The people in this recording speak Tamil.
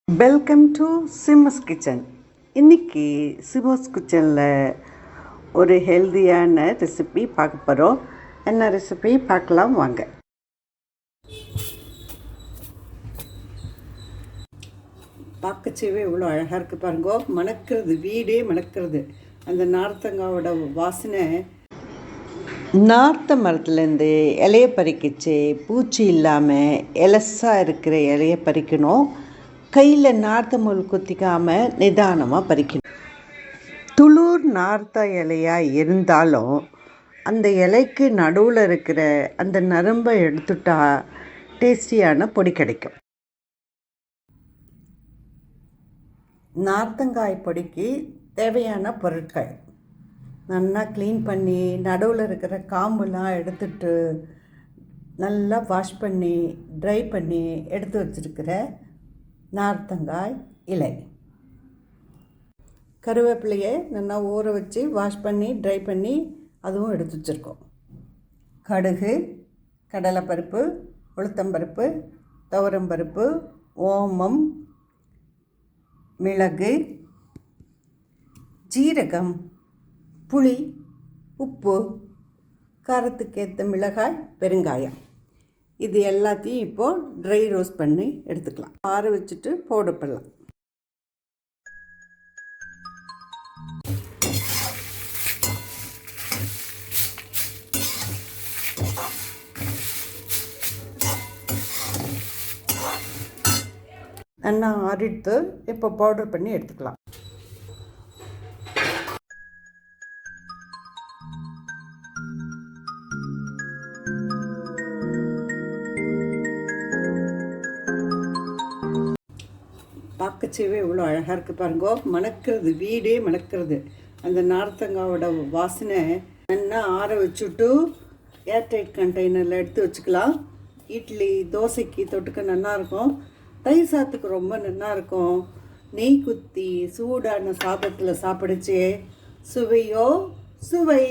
Welcome to சிம்மஸ் kitchen. இன்றைக்கி சிம்மஸ் கிச்சனில் ஒரு ஹெல்தியான ரெசிபி பார்க்க போகிறோம். என்ன ரெசிபி பார்க்கலாம் வாங்க. பார்க்கச்சேவே இவ்வளோ அழகாக இருக்குது பாருங்கோ. மணக்கிறது, வீடே மணக்கிறது. அந்த நார்த்தங்காவோட வாசனை. நார்த்த மரத்துலேருந்து இலையை பறிக்கிச்சு, பூச்சி இல்லாமல் எலசாக இருக்கிற இலையை பறிக்கணும். கையில் நார்த்த முள் குத்திக்காமல் நிதானமாக பறிக்கணும். துளூர் நார்த்த இலையாக இருந்தாலும் அந்த இலைக்கு நடுவில் இருக்கிற அந்த நரம்பை எடுத்துட்டா டேஸ்டியான பொடி கிடைக்கும். நார்த்தங்காய் பொடிக்கு தேவையான பொருட்கள்: நல்லா க்ளீன் பண்ணி நடுவில் இருக்கிற காம்புலாம் எடுத்துட்டு நல்லா வாஷ் பண்ணி ட்ரை பண்ணி எடுத்து வச்சுருக்கிற நார்த்தங்காய் இலை, கருவேப்பிலையை நல்லா ஊற வச்சு வாஷ் பண்ணி ட்ரை பண்ணி அதுவும் எடுத்து வச்சுருக்கோம். கடுகு, கடலைப்பருப்பு, உளுத்தம்பருப்பு, துவரம்பருப்பு, ஓமம், மிளகு, ஜீரகம், புளி, உப்பு, காரத்துக்கேற்ற மிளகாய், பெருங்காயம். இது எல்லாத்தையும் இப்போது ட்ரை ரோஸ்ட் பண்ணி எடுத்துக்கலாம். ஆற வச்சுட்டு பவுடர் பண்ணலாம். நல்லா ஆறிட்டு இப்போ பவுடர் பண்ணி எடுத்துக்கலாம். பார்க்கச்சேவே இவ்வளோ அழகாக இருக்குது பாருங்கோ. மணக்கிறது, வீடே மணக்கிறது. அந்த நார்த்தங்காவோட வாசனை. நல்லா ஆற வச்சுட்டு ஏர்டைட் கண்டெய்னரில் எடுத்து வச்சுக்கலாம். இட்லி, தோசைக்கு தொட்டுக்க நல்லாயிருக்கும். தயிர் சாத்துக்கு ரொம்ப நல்லாயிருக்கும். நெய் குத்தி சூடான சாதத்தில் சாப்பிடுச்சு சுவையோ சுவை.